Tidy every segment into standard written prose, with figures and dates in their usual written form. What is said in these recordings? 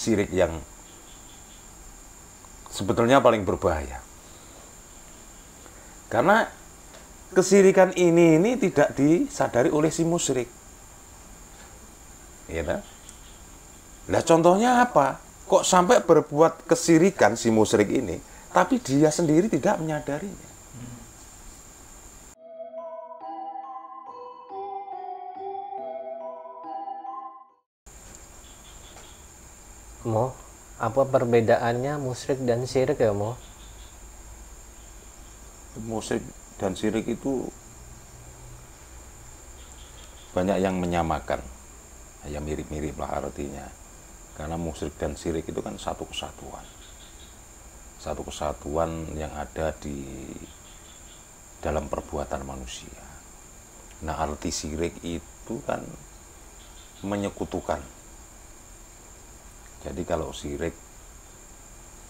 syirik yang sebetulnya paling berbahaya. Karena kesyirikan ini tidak disadari oleh si musyrik. Ya, nah contohnya apa? Kok sampai berbuat kesyirikan si musyrik ini, tapi dia sendiri tidak menyadarinya. Mo, apa perbedaannya musyrik dan syirik ya, Mo? Musyrik dan syirik itu banyak yang menyamakan, ya mirip-mirip lah artinya. Karena musyrik dan syirik itu kan satu kesatuan yang ada di dalam perbuatan manusia. Nah, arti syirik itu kan menyekutukan. Jadi kalau syirik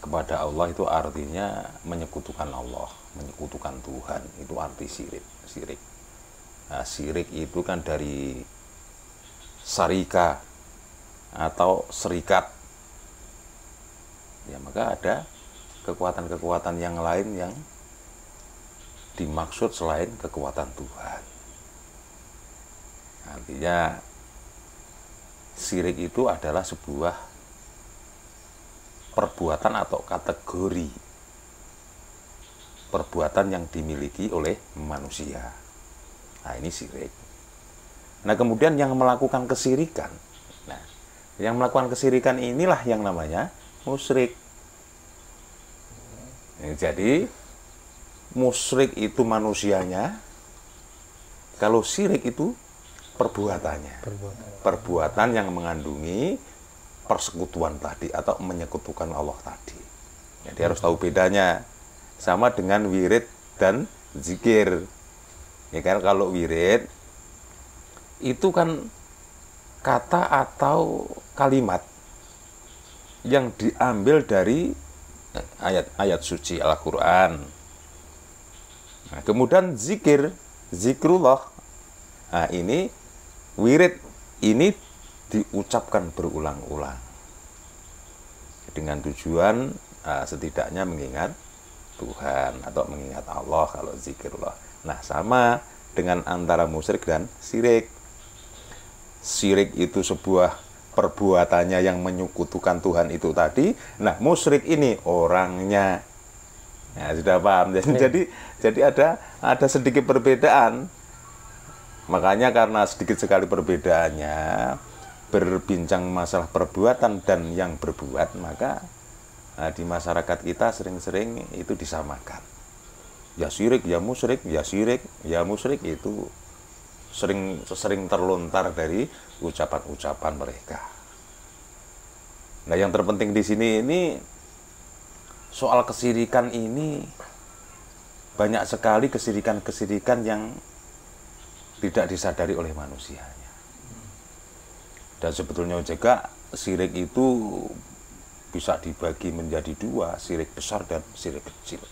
kepada Allah itu artinya menyekutukan Allah, menyekutukan Tuhan, itu arti syirik. Nah, syirik itu kan dari syarika atau serikat. Ya, maka ada kekuatan-kekuatan yang lain yang dimaksud selain kekuatan Tuhan. Artinya syirik itu adalah sebuah perbuatan atau kategori perbuatan yang dimiliki oleh manusia. Nah, ini syirik. Nah, kemudian yang melakukan kesyirikan. Nah, yang melakukan kesyirikan inilah yang namanya musyrik. Jadi musyrik itu manusianya, kalau syirik itu perbuatannya. Perbuatan yang mengandungi persekutuan tadi atau menyekutukan Allah tadi. Jadi harus tahu bedanya. Sama dengan wirid dan zikir. Ya kan, kalau wirid itu kan kata atau kalimat yang diambil dari ayat-ayat suci Al-Quran. Nah, kemudian zikrullah. Nah, ini wirid ini diucapkan berulang-ulang dengan tujuan setidaknya mengingat Tuhan atau mengingat Allah kalau zikrullah. Nah, sama dengan antara musyrik dan syirik. Syirik itu sebuah perbuatannya yang menyekutukan Tuhan itu tadi. Nah, musyrik ini orangnya. Nah, sudah paham. Jadi ada sedikit perbedaan. Makanya karena sedikit sekali perbedaannya, berbincang masalah perbuatan dan yang berbuat, maka di masyarakat kita sering-sering itu disamakan. Ya syirik, ya musyrik, ya syirik, ya musyrik, itu sering terlontar dari ucapan-ucapan mereka. Nah, yang terpenting di sini ini soal kesyirikan ini banyak sekali kesyirikan yang tidak disadari oleh manusianya. Dan sebetulnya juga syirik itu bisa dibagi menjadi dua, syirik besar dan syirik kecil.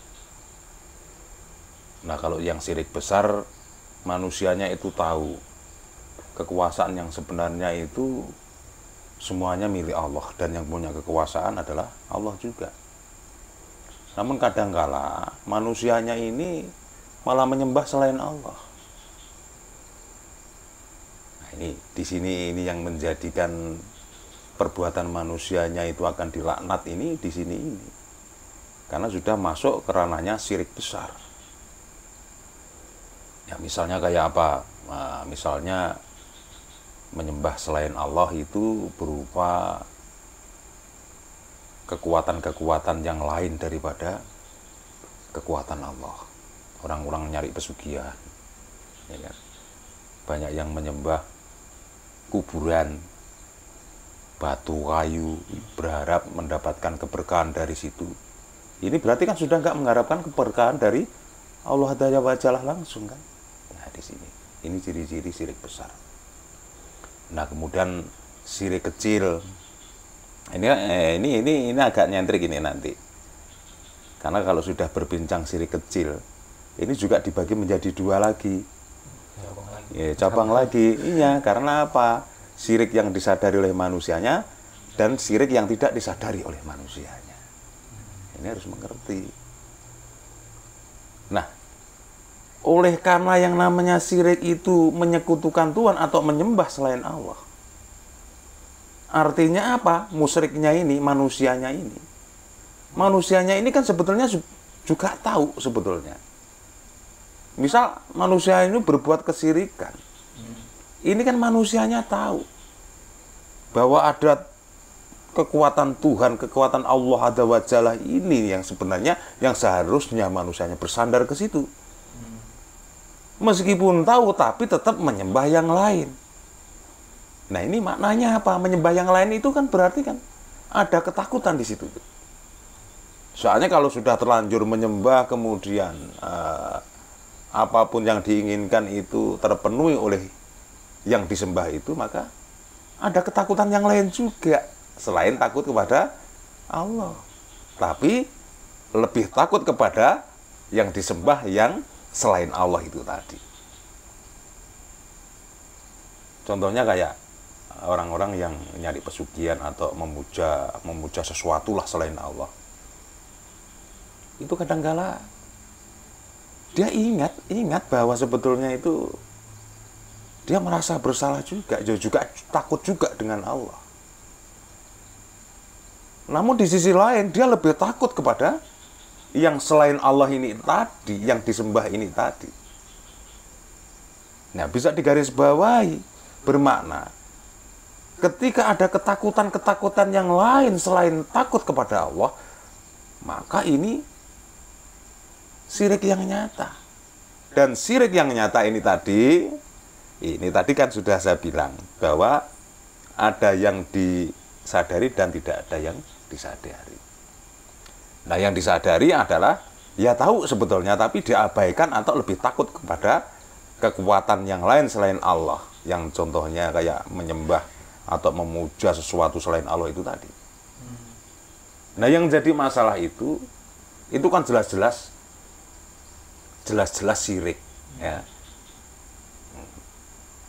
Nah, kalau yang syirik besar, manusianya itu tahu kekuasaan yang sebenarnya itu semuanya milik Allah, dan yang punya kekuasaan adalah Allah juga. Namun kadangkala manusianya ini malah menyembah selain Allah. Ini di sini ini yang menjadikan perbuatan manusianya itu akan dilaknat ini di sini ini. Karena sudah masuk ke ranahnya syirik besar. Ya, misalnya kayak apa? Nah, misalnya menyembah selain Allah itu berupa kekuatan-kekuatan yang lain daripada kekuatan Allah. Orang-orang nyari pesugihan, ya kan? Banyak yang menyembah kuburan, batu, kayu, berharap mendapatkan keberkahan dari situ. Ini berarti kan sudah nggak mengharapkan keberkahan dari Allah Ta'ala langsung kan? Nah, di sini ini ciri-ciri syirik besar. Nah, kemudian syirik kecil. Ini agak nyentrik ini nanti. Karena kalau sudah berbincang syirik kecil, ini juga dibagi menjadi dua lagi. Ya, cabang lagi. Iya, karena apa? Syirik yang disadari oleh manusianya dan syirik yang tidak disadari oleh manusianya. Ini harus mengerti. Nah, oleh karena yang namanya syirik itu menyekutukan Tuhan atau menyembah selain Allah. Artinya apa? Musyriknya ini, manusianya ini. Manusianya ini kan sebetulnya juga tahu sebetulnya. Misal manusia ini berbuat kesyirikan. Ini kan manusianya tahu bahwa ada kekuatan Tuhan, kekuatan Allah Azza wa Jalla ini yang sebenarnya yang seharusnya manusianya bersandar ke situ. Meskipun tahu tapi tetap menyembah yang lain. Nah, ini maknanya apa? Menyembah yang lain itu kan berarti kan ada ketakutan di situ. Soalnya kalau sudah terlanjur menyembah kemudian apapun yang diinginkan itu terpenuhi oleh yang disembah itu, maka ada ketakutan yang lain juga selain takut kepada Allah. Tapi lebih takut kepada yang disembah yang selain Allah itu tadi. Contohnya kayak orang-orang yang nyari pesugihan atau memuja sesuatu lah selain Allah. Itu kadang-kala dia ingat bahwa sebetulnya itu dia merasa bersalah juga takut juga dengan Allah. Namun di sisi lain dia lebih takut kepada yang selain Allah ini tadi, yang disembah ini tadi. Nah, bisa digarisbawahi, bermakna ketika ada ketakutan-ketakutan yang lain selain takut kepada Allah, maka ini syirik yang nyata. Dan syirik yang nyata ini tadi kan sudah saya bilang bahwa ada yang disadari dan tidak ada yang disadari. Nah, yang disadari adalah ya tahu sebetulnya tapi diabaikan atau lebih takut kepada kekuatan yang lain selain Allah, yang contohnya kayak menyembah atau memuja sesuatu selain Allah itu tadi. Nah, yang jadi masalah itu kan jelas-jelas syirik, ya.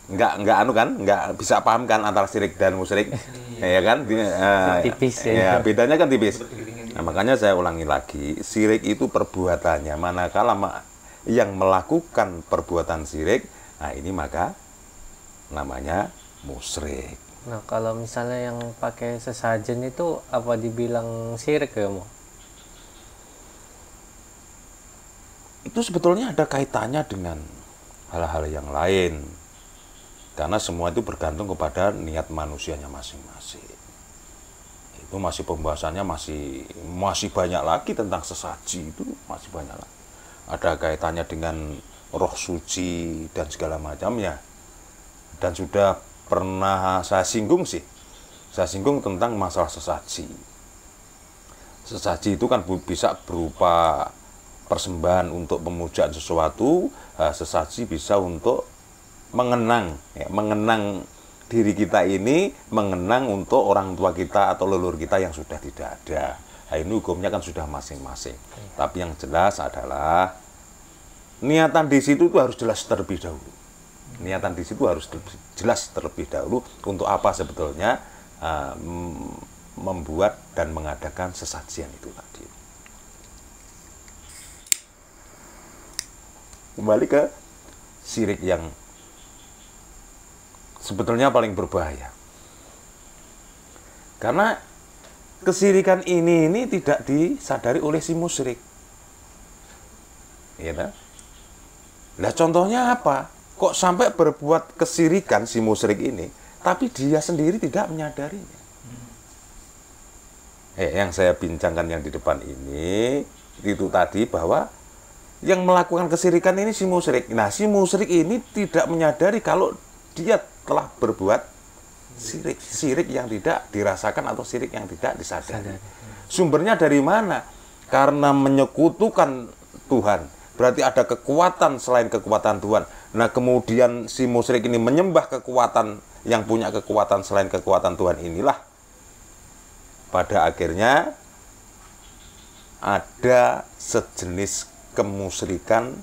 Nggak bisa paham kan antara syirik dan musyrik, ya kan? Tipis ya. Bedanya kan tipis. Nah, makanya saya ulangi lagi, syirik itu perbuatannya. Manakala yang melakukan perbuatan syirik, nah ini maka namanya musyrik. Nah, kalau misalnya yang pakai sesajen itu apa dibilang syirik ya, Mo? Itu sebetulnya ada kaitannya dengan hal-hal yang lain. Karena semua itu bergantung kepada niat manusianya masing-masing. Itu masih pembahasannya masih banyak lagi tentang sesaji, itu masih banyak lagi. Ada kaitannya dengan roh suci dan segala macamnya. Dan sudah pernah saya singgung tentang masalah sesaji. Sesaji itu kan bisa berupa persembahan untuk pemujaan sesuatu, sesaji bisa untuk mengenang diri kita ini, mengenang untuk orang tua kita atau leluhur kita yang sudah tidak ada. Nah, ini hukumnya kan sudah masing-masing. Tapi yang jelas adalah niatan di situ itu harus jelas terlebih dahulu. Niatan di situ harus jelas terlebih dahulu untuk apa sebetulnya membuat dan mengadakan sesajian itu tadi. Kembali ke syirik yang sebetulnya paling berbahaya. Karena kesyirikan ini tidak disadari oleh si musyrik. Ya, nah, contohnya apa? Kok sampai berbuat kesyirikan si musyrik ini, tapi dia sendiri tidak menyadarinya. Yang saya bincangkan yang di depan ini, itu tadi bahwa yang melakukan kesyirikan ini si musyrik. Nah, si musyrik ini tidak menyadari kalau dia telah berbuat syirik yang tidak dirasakan atau syirik yang tidak disadari. Sumbernya dari mana? Karena menyekutukan Tuhan. Berarti ada kekuatan selain kekuatan Tuhan. Nah, kemudian si musyrik ini menyembah kekuatan yang punya kekuatan selain kekuatan Tuhan inilah. Pada akhirnya ada sejenis kemusyrikan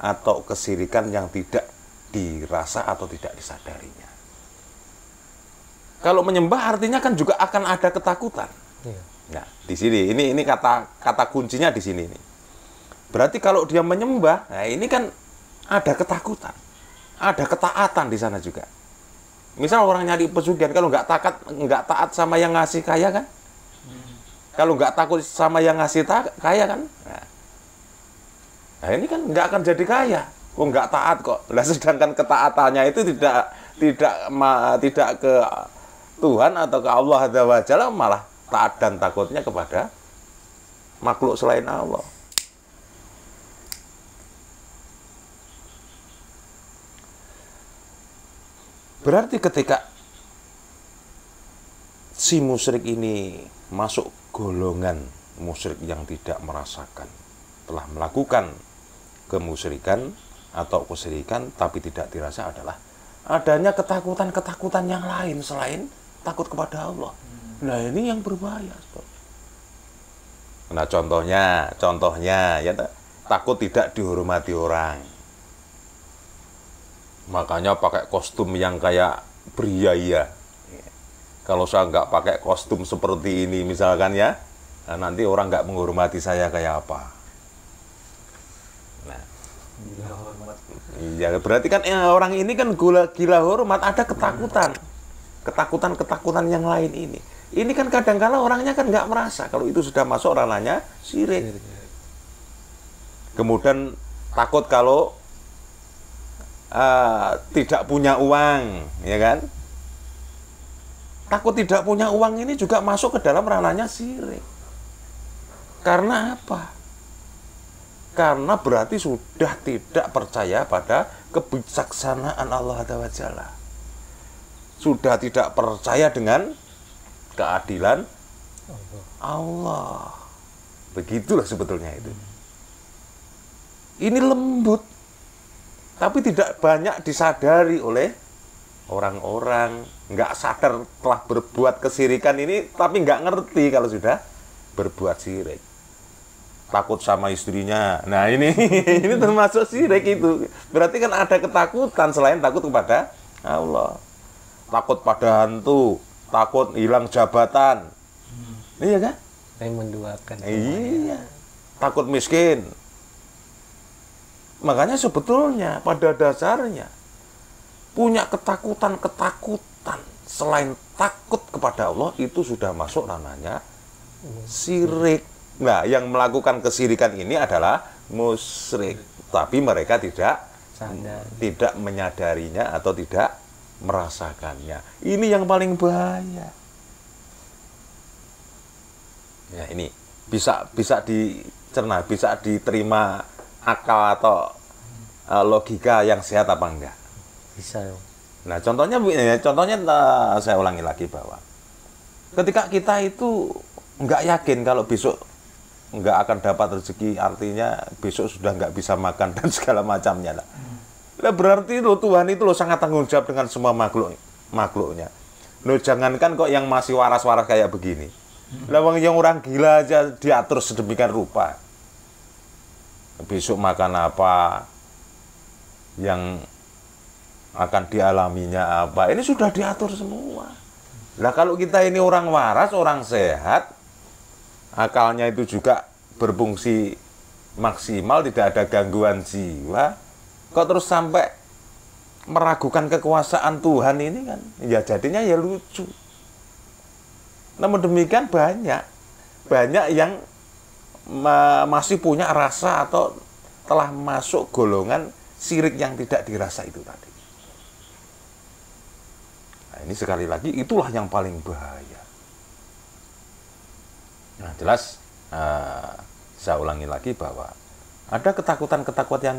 atau kesyirikan yang tidak dirasa atau tidak disadarinya. Kalau menyembah artinya kan juga akan ada ketakutan. Iya. Nah, di sini ini kata kuncinya di sini nih. Berarti kalau dia menyembah, nah ini kan ada ketakutan, ada ketaatan di sana juga. Misal orang nyari pesugihan, kalau nggak taat sama yang ngasih kaya kan? Kalau nggak takut sama yang ngasih kaya kan? Nah ini kan nggak akan jadi kaya. Oh nggak taat kok. Lah sedangkan ketaatannya itu tidak ke Tuhan atau ke Allah Azza wa Jalla, malah taat dan takutnya kepada makhluk selain Allah. Berarti ketika si musyrik ini masuk golongan musyrik yang tidak merasakan, telah melakukan kemusyrikan atau kesyirikan tapi tidak dirasa, adalah adanya ketakutan-ketakutan yang lain selain takut kepada Allah. Nah ini yang berbahaya. Nah contohnya ya, takut tidak dihormati orang. Makanya pakai kostum yang kayak berhiaya. Kalau saya nggak pakai kostum seperti ini misalkan ya, nah nanti orang nggak menghormati saya kayak apa. Nah, iya berarti kan orang ini kan gila hormat, ada ketakutan yang lain ini. Ini kan kadang-kala orangnya kan nggak merasa kalau itu sudah masuk ranahnya syirik. Kemudian takut kalau tidak punya uang, ya kan? Takut tidak punya uang ini juga masuk ke dalam ranahnya syirik. Karena apa? Karena berarti sudah tidak percaya pada kebijaksanaan Allah Azza wa Jalla. Sudah tidak percaya dengan keadilan Allah. Begitulah sebetulnya itu. Ini lembut, tapi tidak banyak disadari oleh orang-orang. Nggak sadar telah berbuat kesyirikan ini, tapi nggak ngerti kalau sudah berbuat syirik. Takut sama istrinya. Nah ini ini termasuk syirik itu. Berarti kan ada ketakutan selain takut kepada Allah. Takut pada hantu, takut hilang jabatan. Iya kan? Yang menduakan. Iya. Takut miskin. Makanya sebetulnya pada dasarnya punya ketakutan selain takut kepada Allah itu sudah masuk ranahnya syirik. Nah, yang melakukan kesyirikan ini adalah musyrik, tapi mereka tidak menyadarinya atau tidak merasakannya. Ini yang paling bahaya. Ya, ini bisa dicerna, bisa diterima akal atau logika yang sehat apa enggak? Bisa. Nah, contohnya saya ulangi lagi bahwa ketika kita itu enggak yakin kalau besok enggak akan dapat rezeki, artinya besok sudah enggak bisa makan dan segala macamnya lah. Nah, berarti Tuhan itu sangat tanggung jawab dengan semua makhluknya. Jangankan kok yang masih waras-waras kayak begini. Lah yang orang gila aja diatur sedemikian rupa. Besok makan apa, yang akan dialaminya apa, ini sudah diatur semua. Nah kalau kita ini orang waras, orang sehat, akalnya itu juga berfungsi maksimal, tidak ada gangguan jiwa, kok terus sampai meragukan kekuasaan Tuhan ini kan, ya jadinya ya lucu. Namun demikian banyak yang masih punya rasa atau telah masuk golongan syirik yang tidak dirasa itu tadi. Nah, ini sekali lagi itulah yang paling bahaya. Nah, jelas saya ulangi lagi bahwa ada ketakutan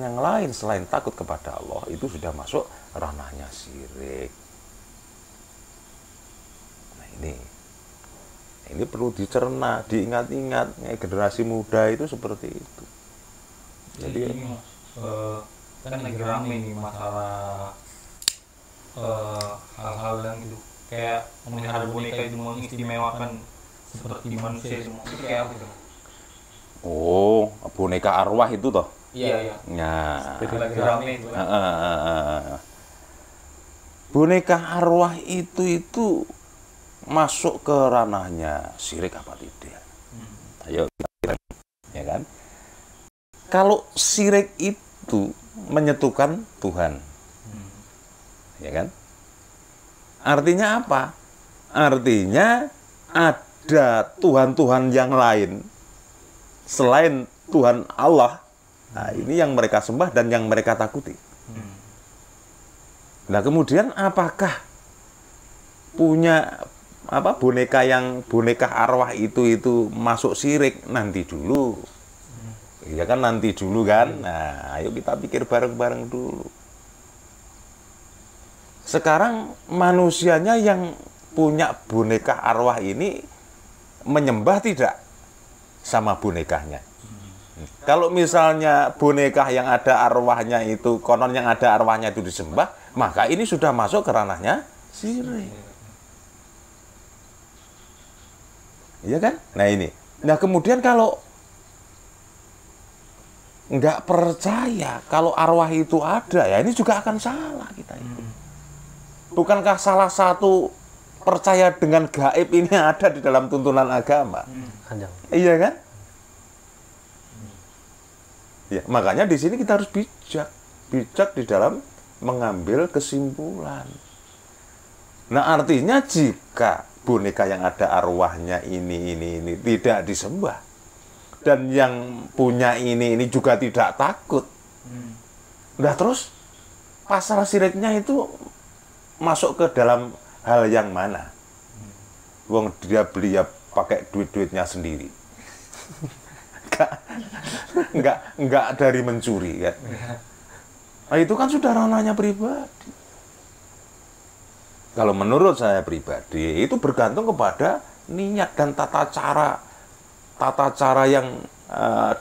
yang lain selain takut kepada Allah itu sudah masuk ranahnya syirik. Nah, ini perlu dicerna, diingat-ingat. Generasi muda itu seperti itu. Jadi ini, kan lagi rame nih masalah hal-hal yang itu kayak memelihara boneka itu mengistimewakan seperti manusia semua. Itu kayak apa itu? Oh, boneka arwah itu toh? Iya. Nah, Lagi rame itu kan. boneka arwah itu masuk ke ranahnya syirik apa tidak? Ayo, ya kan? Kalau syirik itu menyetukan Tuhan, ya kan? Artinya apa? Artinya ada Tuhan-Tuhan yang lain selain Tuhan Allah. Nah, ini yang mereka sembah dan yang mereka takuti. Nah, kemudian apakah punya boneka arwah itu masuk syirik? Nanti dulu. Iya kan, nanti dulu kan. Nah, ayo kita pikir bareng-bareng dulu. Sekarang manusianya yang punya boneka arwah ini menyembah tidak sama bonekanya? Kalau misalnya boneka yang ada arwahnya itu, konon yang ada arwahnya itu disembah, maka ini sudah masuk ke ranahnya syirik. Iya kan? Nah ini. Nah kemudian kalau nggak percaya kalau arwah itu ada, ya ini juga akan salah kita itu. Bukankah salah satu percaya dengan gaib ini ada di dalam tuntunan agama? Ada. Iya kan? Ya, makanya di sini kita harus bijak di dalam mengambil kesimpulan. Nah, artinya jika boneka yang ada arwahnya ini tidak disembah dan yang punya ini juga tidak takut. Nah, terus pasal syiriknya itu masuk ke dalam hal yang mana? Wong dia beli ya pakai duit-duitnya sendiri. Enggak dari mencuri kan. Nah, itu kan sudah ranahnya pribadi. Kalau menurut saya pribadi itu bergantung kepada niat dan tata cara yang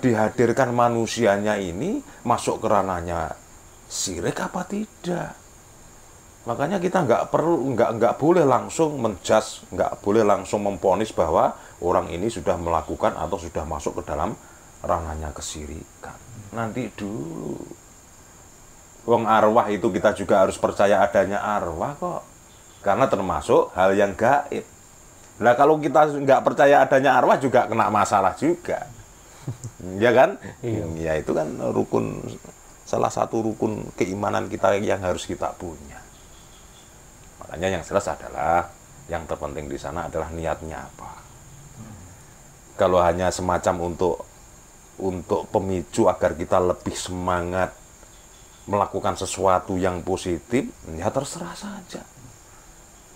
dihadirkan manusianya ini masuk ke ranahnya syirik apa tidak. Makanya kita nggak boleh langsung menjudge, nggak boleh langsung memvonis bahwa orang ini sudah melakukan atau sudah masuk ke dalam ranahnya kesyirikan. Nanti dulu. Wong arwah itu kita juga harus percaya adanya arwah kok. Karena termasuk hal yang gaib. Nah kalau kita nggak percaya adanya arwah juga kena masalah juga. Ya kan? Ya itu kan salah satu rukun keimanan kita yang harus kita punya. Makanya yang jelas adalah yang terpenting di sana adalah niatnya apa. Kalau hanya semacam untuk pemicu agar kita lebih semangat melakukan sesuatu yang positif, ya terserah saja.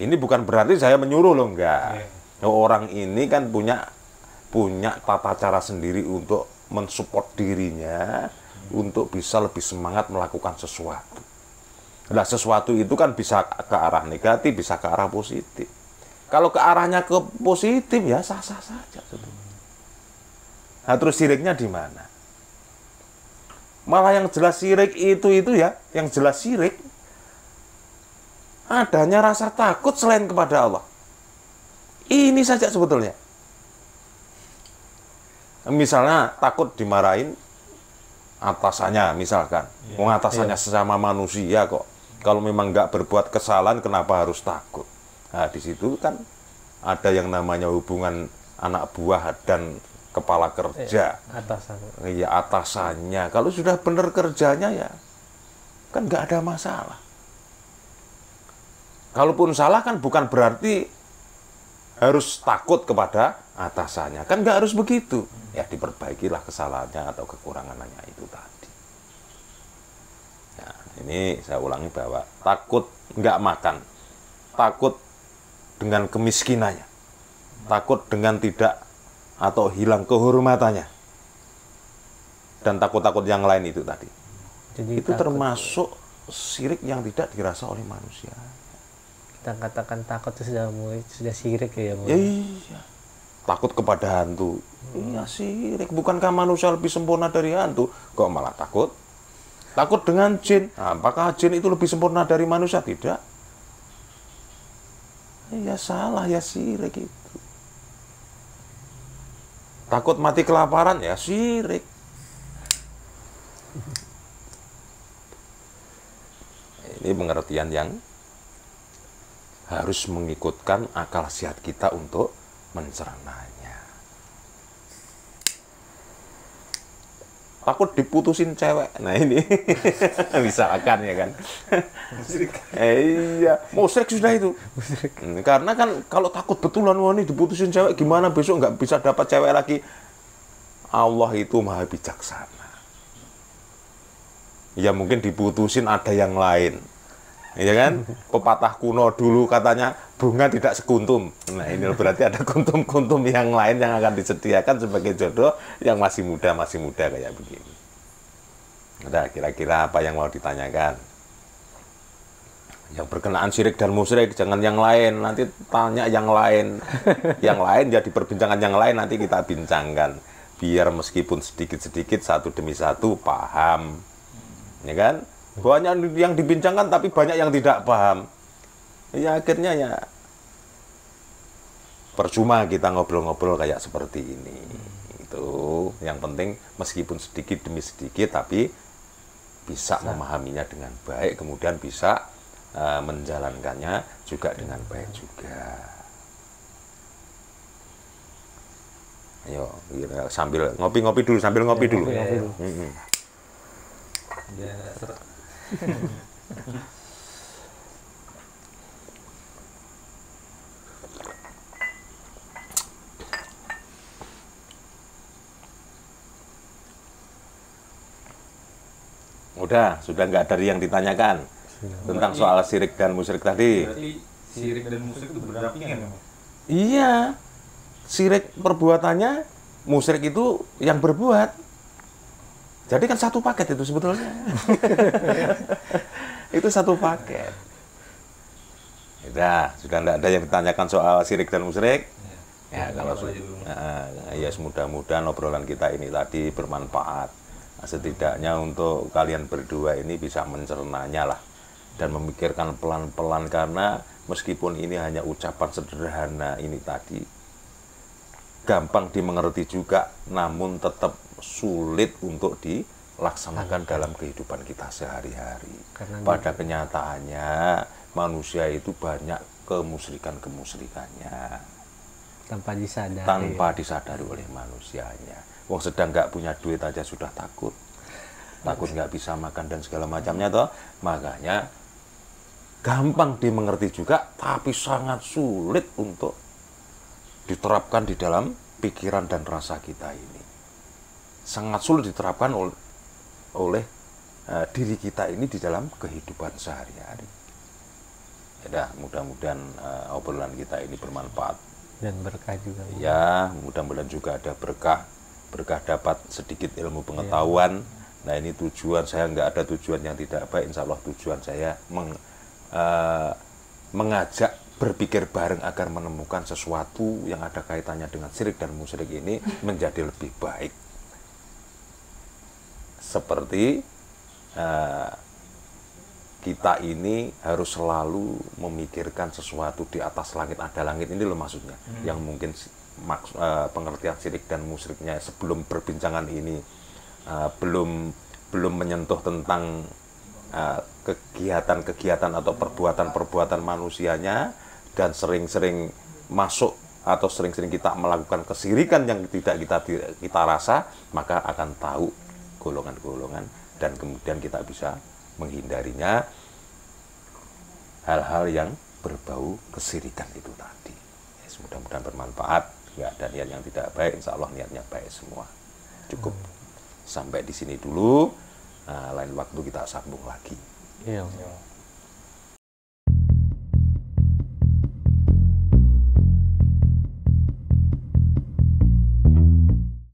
Ini bukan berarti saya menyuruh loh, enggak. Orang ini kan punya tata cara sendiri untuk mensupport dirinya untuk bisa lebih semangat melakukan sesuatu. Nah, sesuatu itu kan bisa ke arah negatif, bisa ke arah positif. Kalau ke arahnya ke positif ya sah-sah saja sebetulnya. Nah, terus syiriknya di mana? Malah yang jelas syirik itu ya, yang jelas syirik adanya rasa takut selain kepada Allah. Ini saja sebetulnya. Misalnya takut dimarahin atasannya, misalkan. Atasannya sesama manusia kok. Kalau memang nggak berbuat kesalahan, kenapa harus takut? Nah, di situ kan ada yang namanya hubungan anak buah dan kepala kerja. Iya, atasannya. Kalau sudah benar kerjanya ya, kan nggak ada masalah. Kalaupun salah kan bukan berarti harus takut kepada atasannya. Kan nggak harus begitu. Ya diperbaikilah kesalahannya atau kekurangannya itu tadi. Nah, ini saya ulangi bahwa takut nggak makan, takut dengan kemiskinannya, takut dengan tidak atau hilang kehormatannya, dan takut-takut yang lain itu tadi. Jadi itu termasuk syirik yang tidak dirasa oleh manusia. Kita katakan takut itu sudah syirik ya, Iya. Takut kepada hantu. Iya syirik. Bukankah manusia lebih sempurna dari hantu? Kok malah takut? Takut dengan jin. Nah, apakah jin itu lebih sempurna dari manusia? Tidak. Ya salah, ya syirik itu. Takut mati kelaparan, ya syirik. Ini pengertian yang harus mengikutkan akal sehat kita untuk mencernanya. Takut diputusin cewek. Nah ini misalkan ya kan. Iya, musyrik sudah itu. Karena kan kalau takut betulan wah ini diputusin cewek gimana besok nggak bisa dapat cewek lagi. Allah itu maha bijaksana. Ya mungkin diputusin ada yang lain. Iya kan? Pepatah kuno dulu katanya bunga tidak sekuntum. Nah ini berarti ada kuntum-kuntum yang lain yang akan disediakan sebagai jodoh yang masih muda kayak begini. Nah kira-kira apa yang mau ditanyakan? Yang berkenaan syirik dan musyrik, jangan yang lain. Nanti tanya yang lain. Yang lain ya diperbincangan yang lain nanti kita bincangkan. Biar meskipun sedikit-sedikit satu demi satu paham. Ya kan? Banyak yang dibincangkan tapi banyak yang tidak paham. Ya akhirnya ya percuma kita ngobrol-ngobrol kayak seperti ini. Itu yang penting meskipun sedikit demi sedikit tapi bisa memahaminya dengan baik, kemudian bisa menjalankannya juga dengan baik juga. Ayo sambil ngopi-ngopi dulu, sambil ngopi dulu. Ya, Udah, sudah nggak ada yang ditanyakan tentang soal syirik dan musyrik tadi. berarti syirik dan musyrik itu berdampingan memang. Iya, syirik perbuatannya, musyrik itu yang berbuat. Jadi kan satu paket itu sebetulnya. Itu satu paket. Sudah tidak ada yang ditanyakan soal syirik dan musyrik. Ya, kalau ya mudah-mudahan obrolan kita ini tadi bermanfaat. Setidaknya untuk kalian berdua ini bisa mencernanya lah dan memikirkan pelan-pelan, karena meskipun ini hanya ucapan sederhana ini tadi gampang dimengerti juga, namun tetap sulit untuk dilaksanakan dalam kehidupan kita sehari-hari. Pada kenyataannya manusia itu banyak kemusyrikannya tanpa disadari oleh manusianya. Wong sedang nggak punya duit aja sudah takut nggak bisa makan dan segala macamnya toh. Makanya gampang dimengerti juga tapi sangat sulit untuk diterapkan di dalam pikiran dan rasa kita ini. Sangat sulit diterapkan oleh diri kita ini di dalam kehidupan sehari-hari. Ya, mudah-mudahan obrolan kita ini bermanfaat dan berkah juga. Ya, mudah-mudahan juga ada berkah dapat sedikit ilmu pengetahuan. Nah ini tujuan saya, nggak ada tujuan yang tidak baik. Insya Allah tujuan saya mengajak berpikir bareng agar menemukan sesuatu yang ada kaitannya dengan syirik dan musyrik ini menjadi lebih baik. Seperti kita ini harus selalu memikirkan sesuatu di atas langit, ada langit ini loh maksudnya. Yang mungkin pengertian syirik dan musyriknya sebelum perbincangan ini belum menyentuh tentang kegiatan-kegiatan atau perbuatan-perbuatan manusianya, dan sering-sering masuk atau sering-sering kita melakukan kesyirikan yang tidak kita rasa, maka akan tahu golongan-golongan dan kemudian kita bisa menghindarinya hal-hal yang berbau kesyirikan itu tadi. Ya, mudah-mudahan bermanfaat. Nggak ada niat yang tidak baik, insya Allah niatnya baik semua. Cukup sampai di sini dulu. Lain waktu kita sambung lagi. Iya.